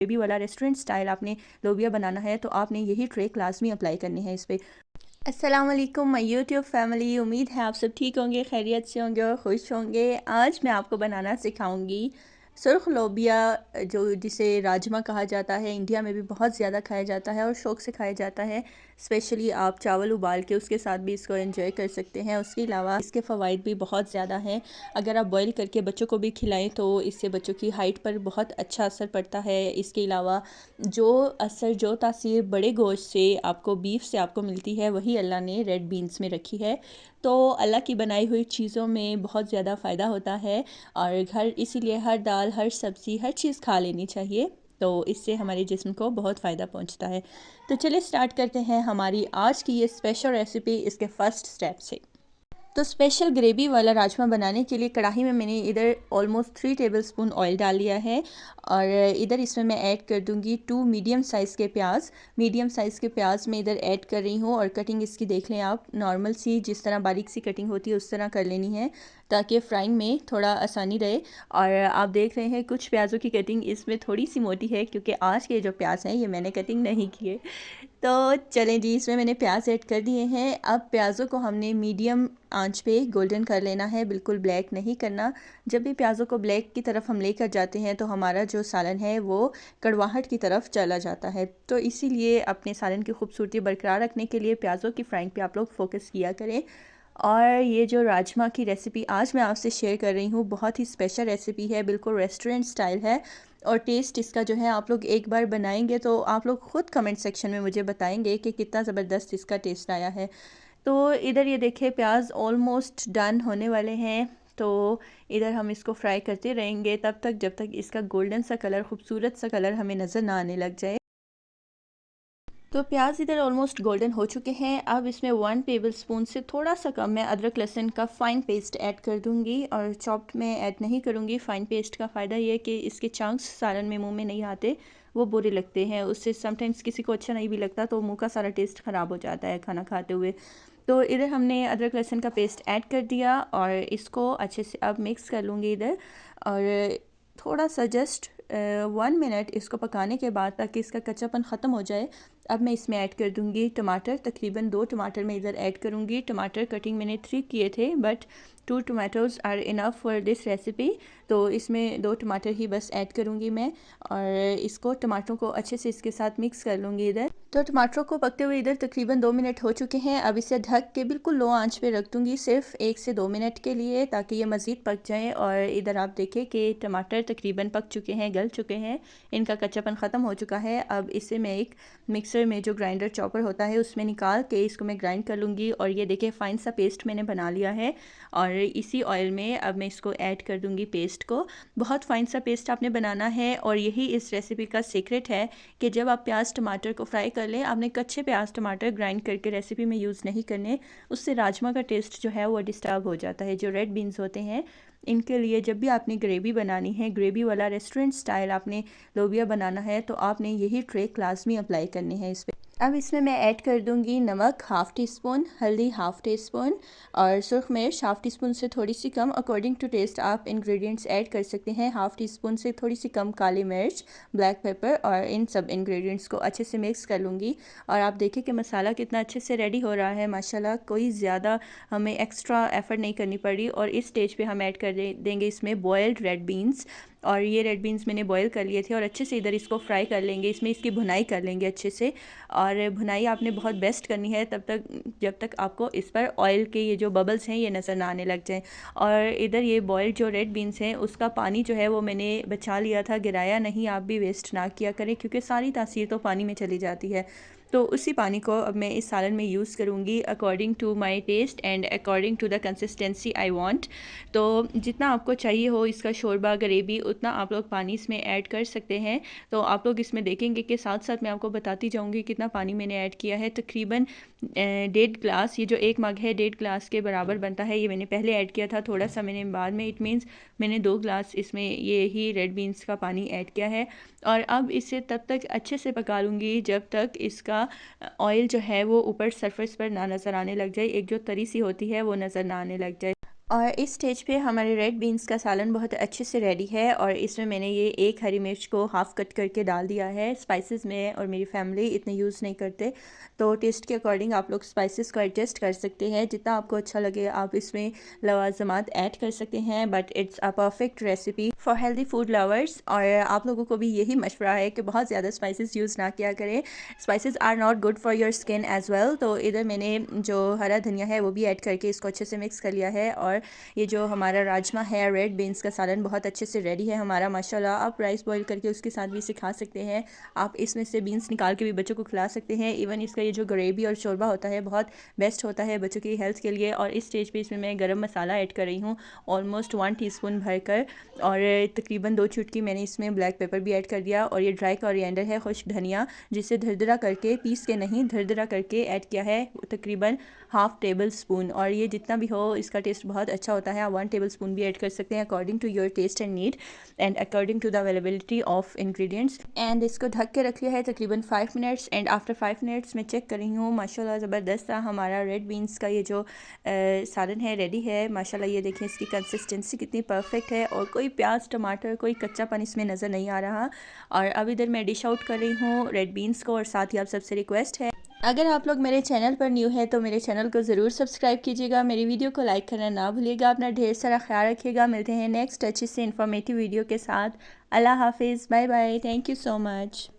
Gravy वाला restaurant style आपने लोबिया बनाना है तो आपने यही ट्रिक लाजमी अप्लाई करनी है इस पे। अस्सलाम वालेकुम माय यूट्यूब फैमिली, उम्मीद है आप सब ठीक होंगे, खैरियत से होंगे और खुश होंगे। आज मैं आपको बनाना सिखाऊंगी सुर्ख लोबिया, जो जिसे राजमा कहा जाता है। इंडिया में भी बहुत ज़्यादा खाया जाता है और शौक़ से खाया जाता है। स्पेशली आप चावल उबाल के उसके साथ भी इसको एंजॉय कर सकते हैं। उसके अलावा इसके फ़वाइद भी बहुत ज़्यादा हैं। अगर आप बॉईल करके बच्चों को भी खिलाएं तो इससे बच्चों की हाइट पर बहुत अच्छा असर पड़ता है। इसके अलावा जो तासीर बड़े गोश्त से आपको, बीफ से आपको मिलती है, वही अल्लाह ने रेड बीन्स में रखी है। तो अल्लाह की बनाई हुई चीज़ों में बहुत ज़्यादा फ़ायदा होता है और इसीलिए हर दाल, हर सब्ज़ी, हर चीज़ खा लेनी चाहिए। तो इससे हमारे जिस्म को बहुत फ़ायदा पहुंचता है। तो चलिए स्टार्ट करते हैं हमारी आज की ये स्पेशल रेसिपी इसके फर्स्ट स्टेप से। तो स्पेशल ग्रेवी वाला राजमा बनाने के लिए कढ़ाई में मैंने इधर ऑलमोस्ट 3 टेबलस्पून ऑयल डाल लिया है और इधर इसमें मैं ऐड कर दूंगी 2 मीडियम साइज़ के प्याज। मीडियम साइज़ के प्याज मैं इधर ऐड कर रही हूँ और कटिंग इसकी देख लें आप, नॉर्मल सी जिस तरह बारीक सी कटिंग होती है उस तरह कर लेनी है ताकि फ्राइंग में थोड़ा आसानी रहे। और आप देख रहे हैं कुछ प्याज़ों की कटिंग इसमें थोड़ी सी मोटी है क्योंकि आज के जो प्याज हैं ये मैंने कटिंग नहीं किए। तो चलें जी, इसमें मैंने प्याज ऐड कर दिए हैं। अब प्याज़ों को हमने मीडियम आंच पे गोल्डन कर लेना है, बिल्कुल ब्लैक नहीं करना। जब भी प्याज़ों को ब्लैक की तरफ हम लेकर जाते हैं तो हमारा जो सालन है वो कड़वाहट की तरफ चला जाता है। तो इसीलिए अपने सालन की खूबसूरती बरकरार रखने के लिए प्याज़ों की फ्राइंग पे आप लोग फोकस किया करें। और ये जो राजमा की रेसिपी आज मैं आपसे शेयर कर रही हूँ बहुत ही स्पेशल रेसिपी है, बिल्कुल रेस्टोरेंट स्टाइल है। और टेस्ट इसका जो है आप लोग एक बार बनाएंगे तो आप लोग ख़ुद कमेंट सेक्शन में मुझे बताएंगे कि कितना ज़बरदस्त इसका टेस्ट आया है। तो इधर ये देखिए प्याज ऑलमोस्ट डन होने वाले हैं। तो इधर हम इसको फ्राई करते रहेंगे तब तक जब तक इसका गोल्डन सा कलर, खूबसूरत सा कलर हमें नज़र ना आने लग जाए। तो प्याज इधर ऑलमोस्ट गोल्डन हो चुके हैं। अब इसमें 1 टेबलस्पून से थोड़ा सा कम मैं अदरक लहसुन का फ़ाइन पेस्ट ऐड कर दूंगी और चॉप्ड में ऐड नहीं करूंगी। फ़ाइन पेस्ट का फ़ायदा ये है कि इसके चंक्स सालन में मुंह में नहीं आते, वो बुरे लगते हैं। उससे समटाइम्स किसी को अच्छा नहीं भी लगता तो मुंह का सारा टेस्ट ख़राब हो जाता है खाना खाते हुए। तो इधर हमने अदरक लहसुन का पेस्ट ऐड कर दिया और इसको अच्छे से अब मिक्स कर लूँगी इधर। और थोड़ा सा जस्ट 1 मिनट इसको पकाने के बाद ताकि इसका कच्चापन ख़त्म हो जाए, अब मैं इसमें ऐड कर दूंगी टमाटर। तकरीबन 2 टमाटर मैं इधर ऐड करूंगी। टमाटर कटिंग मैंने 3 किए थे but 2 tomatoes are enough for this recipe. तो इसमें 2 टमाटर ही बस ऐड करूंगी मैं और इसको टमाटरों को अच्छे से इसके साथ मिक्स कर लूँगी इधर। तो टमाटरों को पकते हुए इधर तकरीबन 2 मिनट हो चुके हैं। अब इसे ढक के बिल्कुल लो आंच पे रख दूंगी सिर्फ 1 से 2 मिनट के लिए ताकि ये मज़ीद पक जाए। और इधर आप देखें कि टमाटर तकरीबन पक चुके हैं, गल चुके हैं, इनका कच्चापन ख़त्म हो चुका है। अब इसे मैं एक मिक्सर में, जो ग्राइंडर चॉपर होता है, उसमें निकाल के इसको मैं ग्राइंड कर लूँगी। और ये देखिए फ़ाइन सा पेस्ट मैंने बना लिया है और इसी ऑयल में अब मैं इसको ऐड कर दूँगी पेस्ट को। बहुत फ़ाइन सा पेस्ट आपने बनाना है और यही इस रेसिपी का सीक्रेट है कि जब आप प्याज टमाटर को फ्राई कर लें, आपने कच्चे प्याज टमाटर ग्राइंड करके रेसिपी में यूज़ नहीं करने, उससे राजमा का टेस्ट जो है वो डिस्टर्ब हो जाता है। जो रेड बीन्स होते हैं इनके लिए जब भी आपने ग्रेवी बनानी है, ग्रेवी वाला रेस्टोरेंट स्टाइल आपने लोबिया बनाना है तो आपने यही ट्रिक लाजमी अप्लाई करनी है इस पे। अब इसमें मैं ऐड कर दूंगी नमक 1/2 टीस्पून, हल्दी 1/2 टीस्पून और सुरख मिर्च 1/2 टीस्पून से थोड़ी सी कम। अकॉर्डिंग टू टेस्ट आप इंग्रेडिएंट्स ऐड कर सकते हैं। 1/2 टीस्पून से थोड़ी सी कम काली मिर्च, ब्लैक पेपर और इन सब इंग्रेडिएंट्स को अच्छे से मिक्स कर लूँगी। और आप देखें कि मसाला कितना अच्छे से रेडी हो रहा है माशाल्लाह, कोई ज़्यादा हमें एक्स्ट्रा एफर्ट नहीं करनी पड़ी। और इस स्टेज पे हम ऐड कर देंगे इसमें बॉयल्ड रेड बीन्स। और ये रेड बीन्स मैंने बॉयल कर लिए थे और अच्छे से इधर इसको फ्राई कर लेंगे, इसमें इसकी भुनाई कर लेंगे अच्छे से। और भुनाई आपने बहुत बेस्ट करनी है तब तक जब तक आपको इस पर ऑयल के ये जो बबल्स हैं ये नज़र ना आने लग जाएं। और इधर ये बॉयल्ड जो रेड बीन्स हैं उसका पानी जो है वो मैंने बचा लिया था, गिराया नहीं। आप भी वेस्ट ना किया करें क्योंकि सारी तासीर तो पानी में चली जाती है। तो उसी पानी को अब मैं इस सालन में यूज़ करूँगी according to my taste and according to the consistency I want. तो जितना आपको चाहिए हो इसका शोरबा ग्रेवी उतना आप लोग पानी इसमें ऐड कर सकते हैं। तो आप लोग इसमें देखेंगे कि साथ साथ मैं आपको बताती जाऊँगी कितना पानी मैंने ऐड किया है। तकरीबन 1.5 ग्लास, ये जो 1 मग है 1.5 ग्लास के बराबर बनता है। ये मैंने पहले ऐड किया था, थोड़ा सा मैंने बाद में, इट मीन्स मैंने 2 ग्लास इसमें ये ही रेड बीन्स का पानी ऐड किया है। और अब इसे तब तक अच्छे से पका लूँगी जब तक इसका ऑयल जो है वो ऊपर सरफेस पर ना नज़र आने लग जाए, एक जो तरी सी होती है वो नज़र ना आने लग जाए। और इस स्टेज पे हमारे रेड बीन्स का सालन बहुत अच्छे से रेडी है और इसमें मैंने ये एक हरी मिर्च को हाफ़ कट करके डाल दिया है। स्पाइसेस में और मेरी फैमिली इतने यूज़ नहीं करते, तो टेस्ट के अकॉर्डिंग आप लोग स्पाइसेस को एडजस्ट कर सकते हैं। जितना आपको अच्छा लगे आप इसमें लवाजमात ऐड कर सकते हैं, but it's a perfect recipe for healthy food lovers. और आप लोगों को भी यही मशवरा है कि बहुत ज़्यादा स्पाइसेस यूज़ ना किया करें। Spices are not good for your skin as well. तो इधर मैंने जो हरा धनिया है वो भी ऐड करके इसको अच्छे से मिक्स कर लिया है। और ये जो हमारा राजमा है, रेड बीन्स का सालन बहुत अच्छे से रेडी है हमारा माशाल्लाह। आप राइस बॉईल करके उसके साथ भी इसे खा सकते हैं। आप इसमें से बीन्स निकाल के भी बच्चों को खिला सकते हैं। इवन इसका ये जो ग्रेवी और शोरबा होता है बहुत बेस्ट होता है बच्चों की हेल्थ के लिए। और इस स्टेज पे इसमें मैं गरम मसाला ऐड कर रही हूँ ऑलमोस्ट 1 टीस्पून भरकर, और तकरीबन 2 चुटकी मैंने इसमें ब्लैक पेपर भी ऐड कर दिया। और ये ड्राई कोरिएंडर है, खुश्क धनिया, जिसे धरदरा करके, पीस के नहीं, धरदरा करके ऐड किया है तकरीबन हाफ़ टेबल स्पून। और ये जितना भी हो इसका टेस्ट बहुत अच्छा होता है। आप 1 टेबल स्पून भी ऐड कर सकते हैं according to your taste and need and according to the availability of ingredients. And इसको ढक के रख लिया है तकरीबन 5 मिनट्स। एंड आफ्टर 5 मिनट्स मैं चेक कर रही हूँ, माशाल्लाह ज़बरदस्त था हमारा रेड बीन्स का ये जो सालन है रेडी है माशाल्लाह। ये देखें इसकी कंसिस्टेंसी कितनी परफेक्ट है और कोई प्याज टमाटर कोई कच्चापन इसमें नज़र नहीं आ रहा। और अब इधर मैं डिश आउट कर रही हूँ रेड बीन्स को। और साथ ही आप सबसे रिक्वेस्ट है, अगर आप लोग मेरे चैनल पर न्यू है तो मेरे चैनल को ज़रूर सब्सक्राइब कीजिएगा, मेरी वीडियो को लाइक करना ना भूलिएगा। अपना ढेर सारा ख्याल रखिएगा। मिलते हैं नेक्स्ट अच्छी से इन्फॉर्मेटिव वीडियो के साथ। अल्लाह हाफिज़, bye bye, thank you so much.